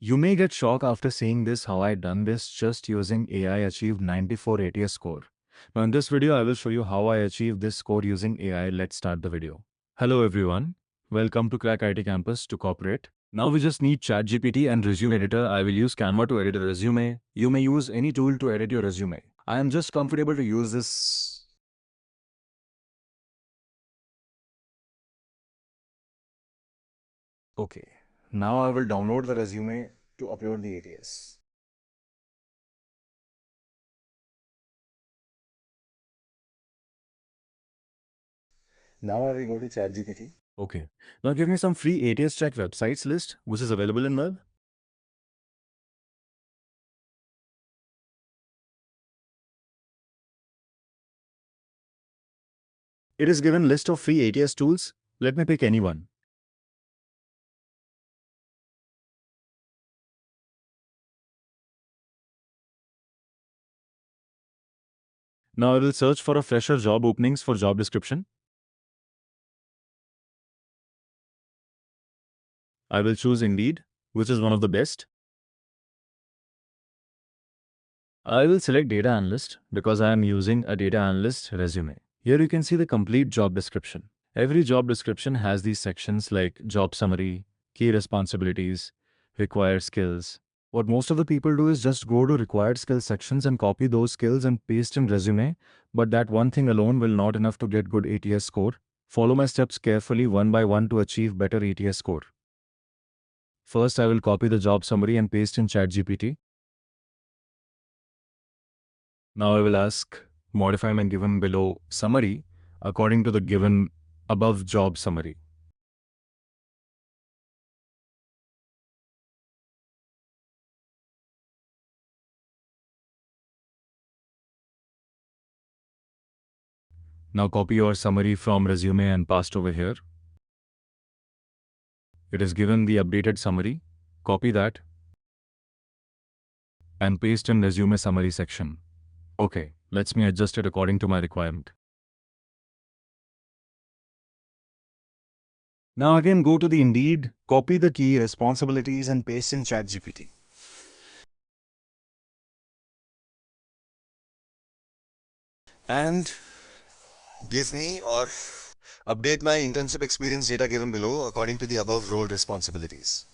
You may get shocked after seeing this how I done this just using AI achieved 94 ATS score. Now in this video I will show you how I achieved this score using AI. Let's start the video. Hello everyone. Welcome to Crack IT Campus to Corporate. Now we just need ChatGPT and resume editor. I will use Canva to edit a resume. You may use any tool to edit your resume. I am just comfortable to use this. Okay. Now I will download the resume to upload the ATS. Now I will go to ChatGPT. Okay. Now give me some free ATS check websites list which is available in web. It is given list of free ATS tools. Let me pick any one. Now I will search for a fresher job openings for job description. I will choose Indeed, which is one of the best. I will select data analyst because I am using a data analyst resume. Here you can see the complete job description. Every job description has these sections like job summary, key responsibilities, required skills. What most of the people do is just go to required skills sections and copy those skills and paste in resume, but that one thing alone will not enough to get good ATS score. Follow my steps carefully one by one to achieve better ATS score. First, I will copy the job summary and paste in ChatGPT. Now I will ask, modify my given below summary according to the given above job summary. Now copy your summary from resume and paste over here. It is given the updated summary. Copy that and paste in resume summary section. Okay, let me adjust it according to my requirement. Now again go to the Indeed, copy the key responsibilities and paste in ChatGPT. And give me or update my internship experience data given below according to the above role responsibilities.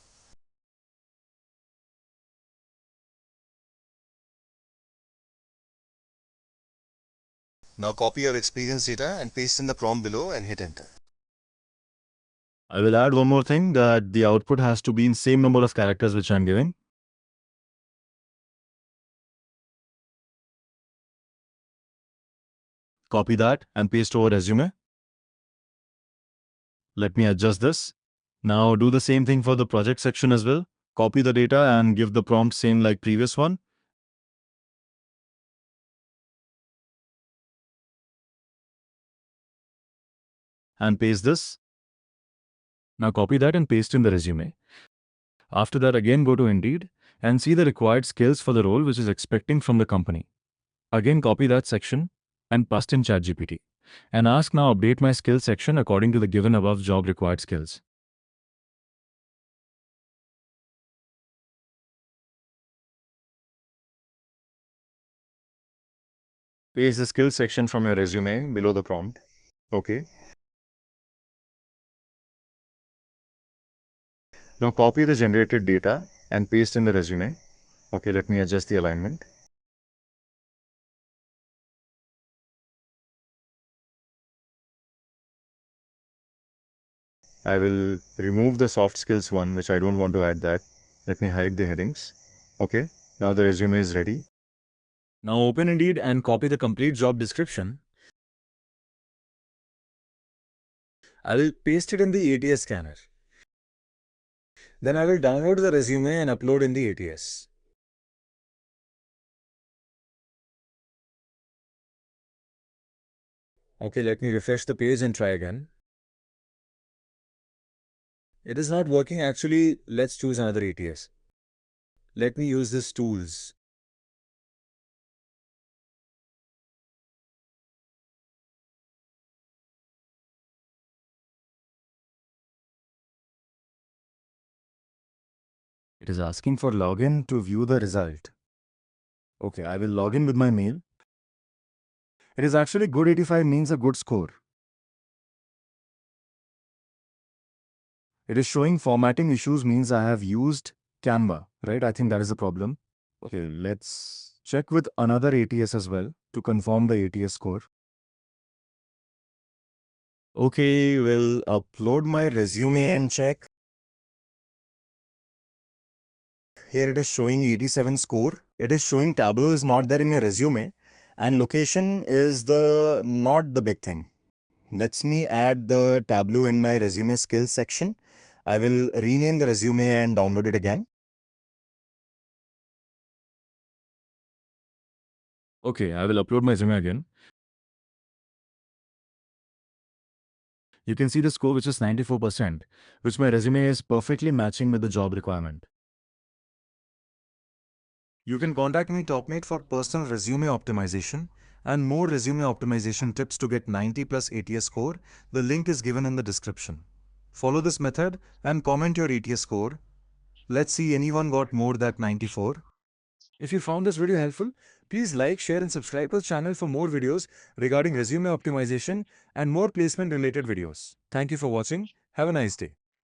Now copy your experience data and paste in the prompt below and hit enter. I will add one more thing, that the output has to be in same number of characters which I am giving. Copy that and paste over resume. Let me adjust this. Now do the same thing for the project section as well. Copy the data and give the prompt same like previous one. And paste this. Now copy that and paste in the resume. After that again go to Indeed and see the required skills for the role which is expecting from the company. Again copy that section and paste in ChatGPT. And ask now update my skills section according to the given above job required skills. Paste the skills section from your resume below the prompt. Okay. Now copy the generated data and paste in the resume. Okay, let me adjust the alignment. I will remove the soft skills one, which I don't want to add that. Let me hide the headings. Okay, now the resume is ready. Now open Indeed and copy the complete job description. I will paste it in the ATS scanner. Then I will download the resume and upload in the ATS. Okay, let me refresh the page and try again. It is not working actually. Let's choose another ATS. Let me use this tools. It is asking for login to view the result. Okay, I will log in with my mail. It is actually good 85 means a good score. It is showing formatting issues means I have used Canva, right? I think that is the problem. Okay, let's check with another ATS as well to confirm the ATS score. Okay, we'll upload my resume and check. Here it is showing 87 score. It is showing Tableau is not there in your resume, and location is not the big thing. Let me add the Tableau in my resume skills section. I will rename the resume and download it again. Okay, I will upload my resume again. You can see the score, which is 94%, which my resume is perfectly matching with the job requirement. You can contact me, Topmate, for personal resume optimization and more resume optimization tips to get 90 plus ATS score. The link is given in the description. Follow this method and comment your ATS score. Let's see anyone got more than 94. If you found this video helpful, please like, share and subscribe to the channel for more videos regarding resume optimization and more placement related videos. Thank you for watching. Have a nice day.